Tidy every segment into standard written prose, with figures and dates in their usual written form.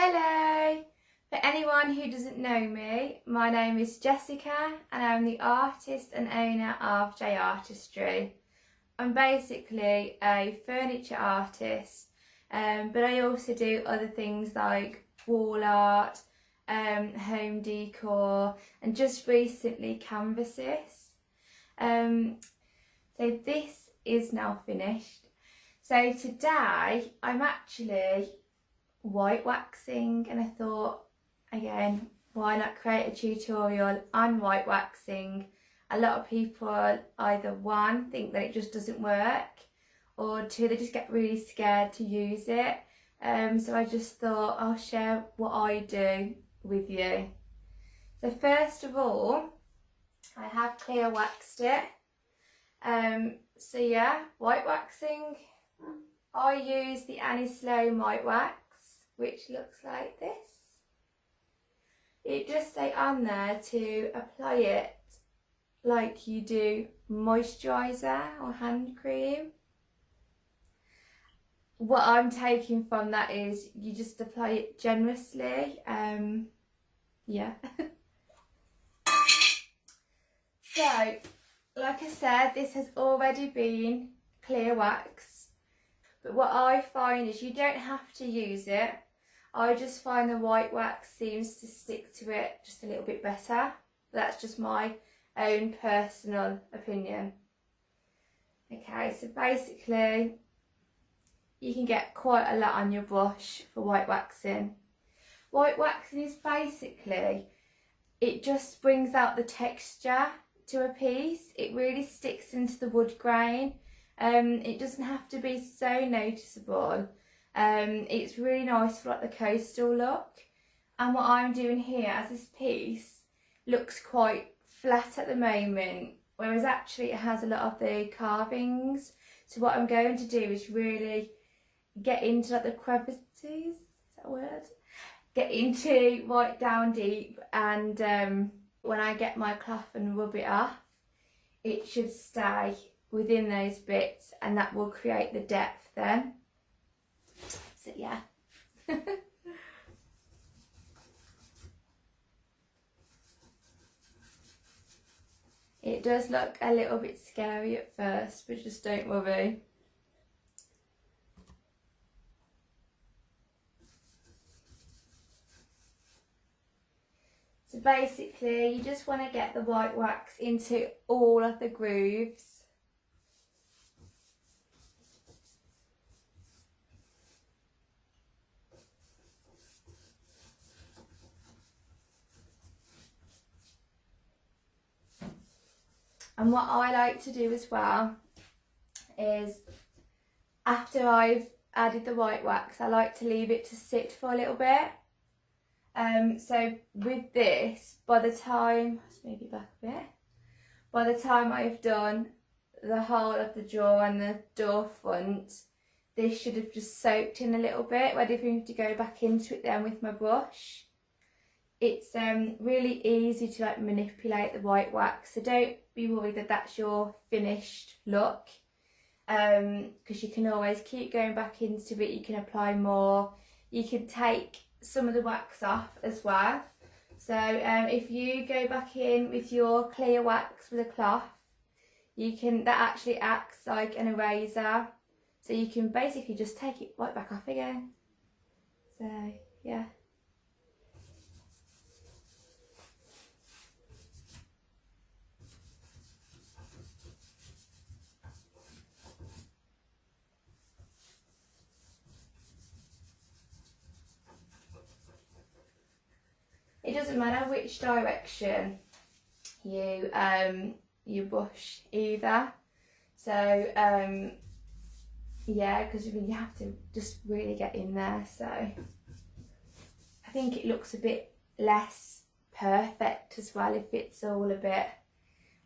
Hello! For anyone who doesn't know me, my name is Jessica and I'm the artist and owner of JArtistry. I'm basically a furniture artist, but I also do other things like wall art, home decor, and just recently canvases. So this is now finished. So today I'm actually white waxing, and I thought, again, why not create a tutorial on white waxing? A lot of people either one, think that it just doesn't work, or two, they just get really scared to use it. So I just thought I'll share what I do with you. So first of all, I have clear waxed it. So yeah, white waxing. I use the Annie Sloan White Wax, which looks like this. It just say on there to apply it like you do moisturiser or hand cream. What I'm taking from that is you just apply it generously. Yeah. So, like I said, this has already been clear waxed. But what I find is you don't have to use it. I just find the white wax seems to stick to it just a little bit better. That's just my own personal opinion. Okay, so basically you can get quite a lot on your brush for white waxing. White waxing is basically, it just brings out the texture to a piece. It really sticks into the wood grain. It doesn't have to be so noticeable. It's really nice for like the coastal look. And what I'm doing here, as this piece looks quite flat at the moment, whereas actually it has a lot of the carvings. So what I'm going to do is really get into like the crevices, is that a word? Get into right down deep, and when I get my cloth and rub it off, it should stay within those bits, and that will create the depth then. So yeah. It does look a little bit scary at first, but just don't worry. So basically you just want to get the white wax into all of the grooves. And what I like to do as well is, after I've added the white wax, I like to leave it to sit for a little bit. So with this, by the time, let's move it back a bit, by the time I've done the whole of the drawer and the door front, this should have just soaked in a little bit, ready for me to go back into it then with my brush. It's really easy to like manipulate the white wax, so don't be worried that that's your finished look, because you can always keep going back into it. You can apply more, you can take some of the wax off as well. So if you go back in with your clear wax with a cloth, you can, that actually acts like an eraser, so you can basically just take it right back off again. So yeah. It doesn't matter which direction you brush either. So yeah, because you have to just really get in there. So I think it looks a bit less perfect as well if it's all a bit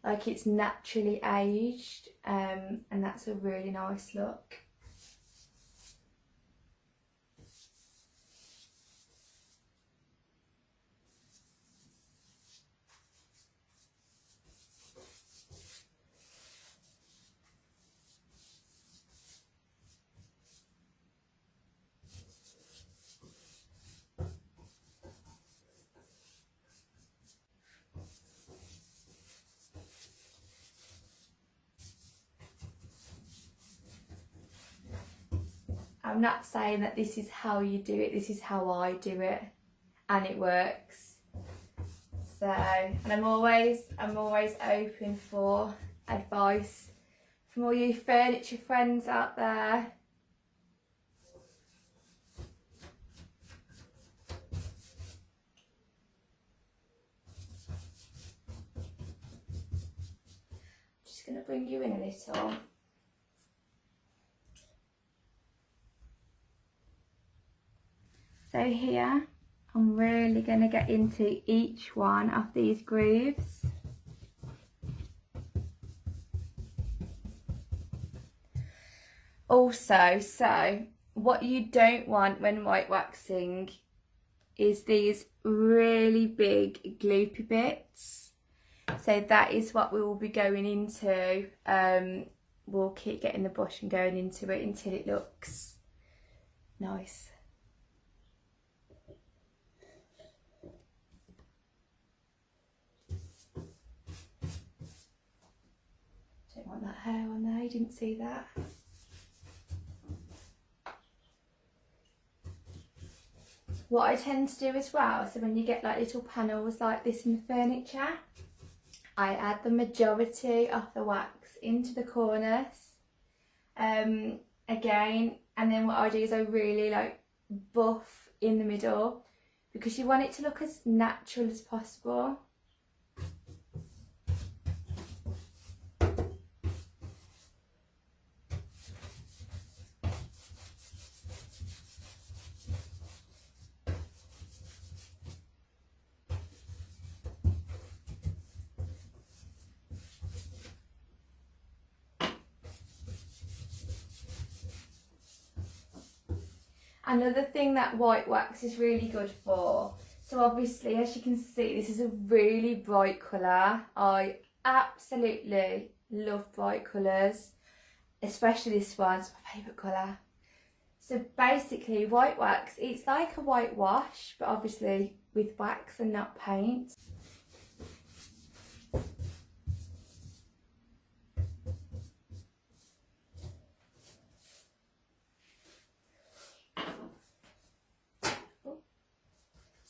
like it's naturally aged, and that's a really nice look. I'm not saying that this is how you do it, this is how I do it, and it works. So, and I'm always open for advice from all you furniture friends out there. Just going to bring you in a little. So here, I'm really going to get into each one of these grooves. Also, so what you don't want when white waxing is these really big gloopy bits. So that is what we will be going into. We'll keep getting the brush and going into it until it looks nice. Don't want that hair on there, you didn't see that. What I tend to do as well, so when you get like little panels like this in the furniture, I add the majority of the wax into the corners, again, and then what I do is I really like buff in the middle because you want it to look as natural as possible. Another thing that white wax is really good for, so obviously as you can see this is a really bright colour. I absolutely love bright colours, especially this one, it's my favourite colour. So basically white wax, it's like a whitewash but obviously with wax and not paint.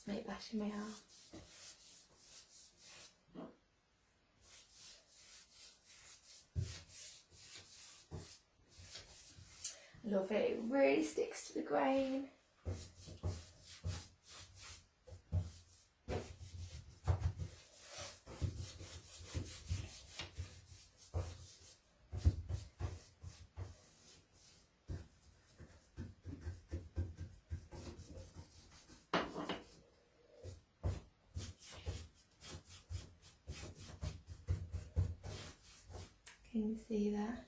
Make bashing my arm. Love it, it really sticks to the grain. Can you see that?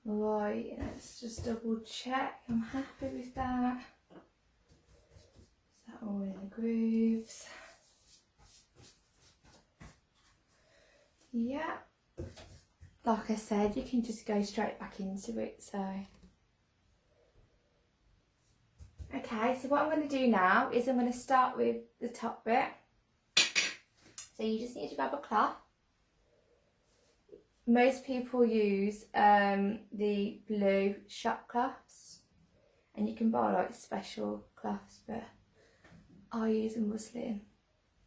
Right, let's just double check. I'm happy with that. Is that all in the grooves? Yeah, like I said, you can just go straight back into it. So okay, so what I'm going to do now is I'm going to start with the top bit. So you just need to grab a cloth. Most people use the blue shop cloths, and you can buy like special cloths, but I use a muslin.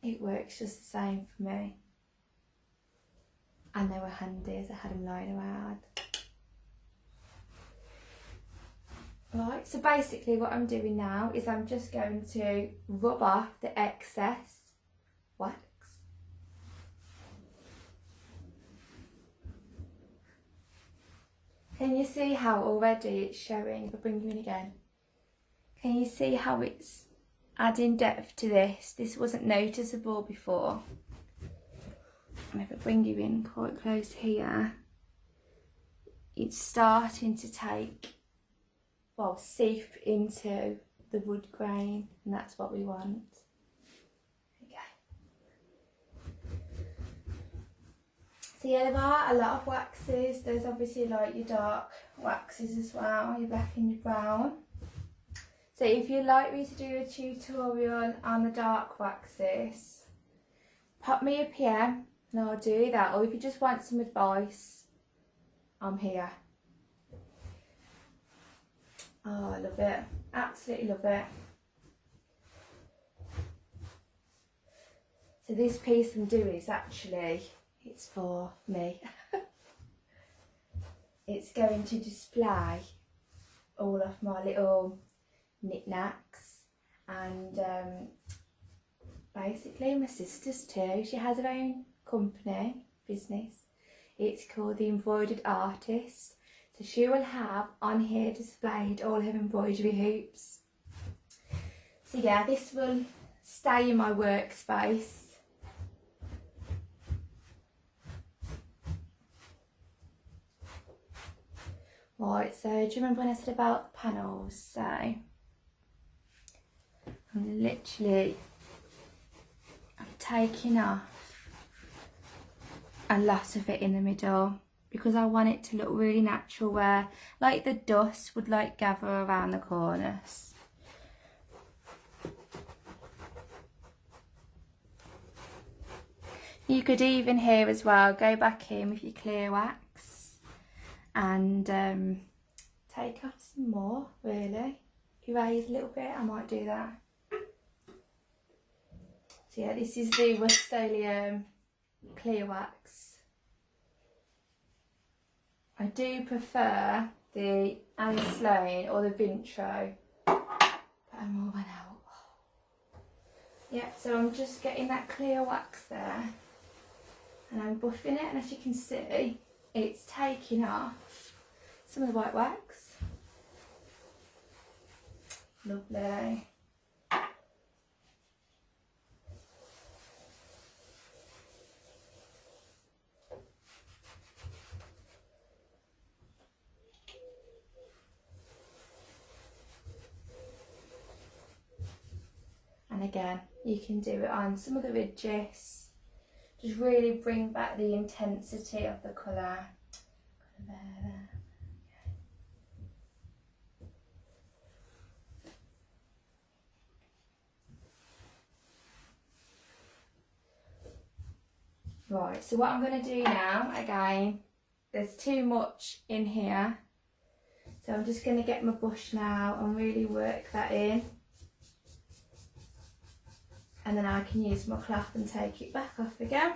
It works just the same for me. And they were handy as I had them lying around. Right, so basically what I'm doing now is I'm just going to rub off the excess wax. Can you see how already it's showing? If I bring you in again. Can you see how it's adding depth to this? This wasn't noticeable before. And if I bring you in quite close here, it's starting to take, well, seep into the wood grain, and that's what we want. Okay. So yeah, there are a lot of waxes. There's obviously like your dark waxes as well, your black and your brown. So if you'd like me to do a tutorial on the dark waxes, pop me a PM and I'll do that. Or if you just want some advice, I'm here. Oh, I love it. Absolutely love it. So this piece I'm doing is actually, it's for me. It's going to display all of my little knickknacks and basically my sister's too. She has her own company, business. It's called The Embroidered Artist. So she will have on here displayed all her embroidery hoops. So yeah, this will stay in my workspace. Right, so do you remember when I said about the panels? So I'm literally taking off a lot of it in the middle because I want it to look really natural, where like the dust would like gather around the corners. You could even here as well go back in with your clear wax and take off some more, really. Erase a little bit, I might do that. So yeah, this is the Rust-O-Leum clear wax. I do prefer the Annie Sloan or the Vintro, but I'm all run out. Yeah, so I'm just getting that clear wax there and I'm buffing it, and as you can see, it's taking off some of the white wax. Lovely. And again, you can do it on some of the ridges. Just really bring back the intensity of the colour. There. Right, so what I'm going to do now, again, there's too much in here. So I'm just going to get my brush now and really work that in. And then I can use my cloth and take it back off again.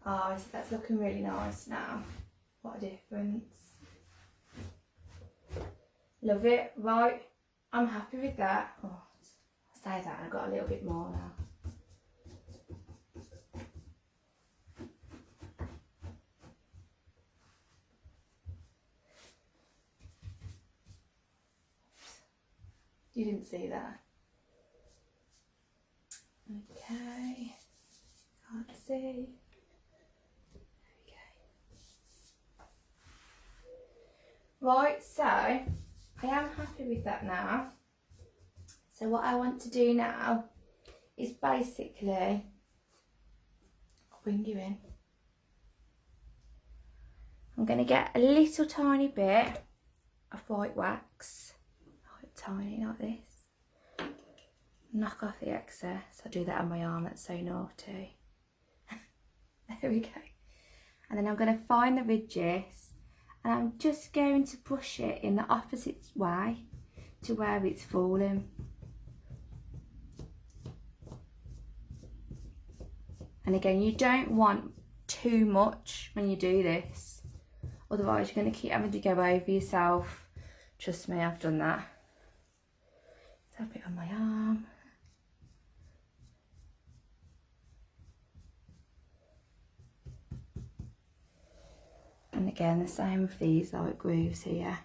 Oh, so that's looking really nice now. What a difference. Love it. Right, I'm happy with that. Oh, I'll say that, I've got a little bit more now. You didn't see that. Okay, can't see. Right, so I am happy with that now. So what I want to do now is basically, I'll bring you in. I'm going to get a little tiny bit of white wax, like tiny like this. Knock off the excess. I'll do that on my arm, that's so naughty. There we go. And then I'm going to find the ridges. And I'm just going to brush it in the opposite way to where it's falling. And again, you don't want too much when you do this. Otherwise, you're going to keep having to go over yourself. Trust me, I've done that. Tap it on my arm. And again, the same with these like grooves here.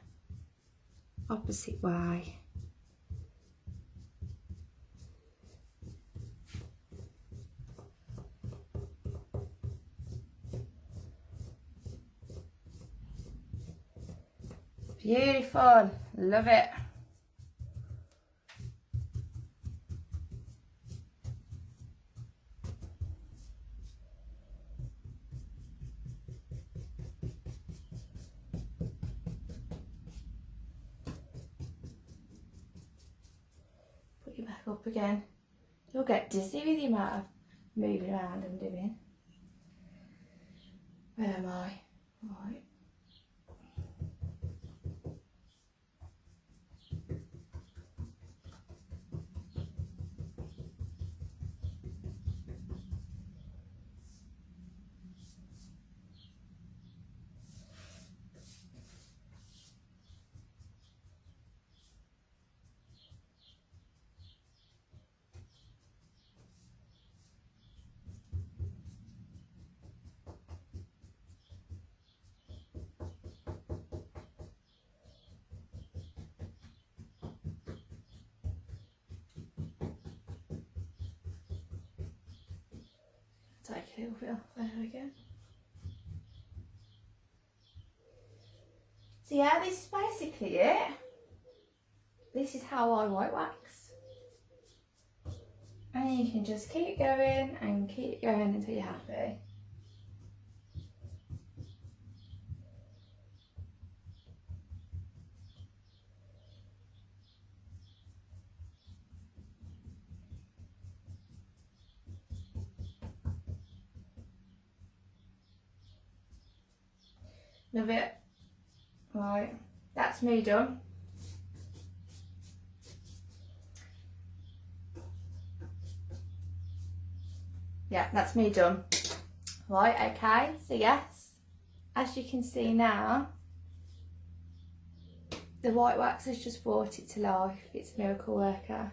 Opposite way. Beautiful, love it. Put you back up again. You'll get dizzy with the amount of moving around I'm doing. Where am I? Right. Take a little bit off, there we go. So yeah, this is basically it. This is how I white wax. And you can just keep going and keep going until you're happy. Love it. Right, that's me done. Yeah, that's me done. Right, okay, so yes, as you can see now, the white wax has just brought it to life. It's a miracle worker.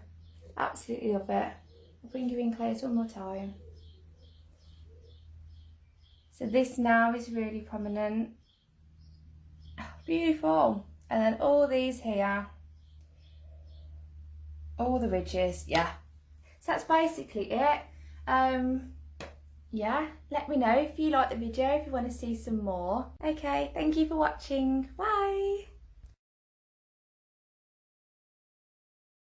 Absolutely love it. I'll bring you in close one more time. So this now is really prominent. Beautiful. And then all these here, all the ridges, yeah. So that's basically it. Yeah, let me know if you like the video, if you want to see some more. Okay, thank you for watching. Bye.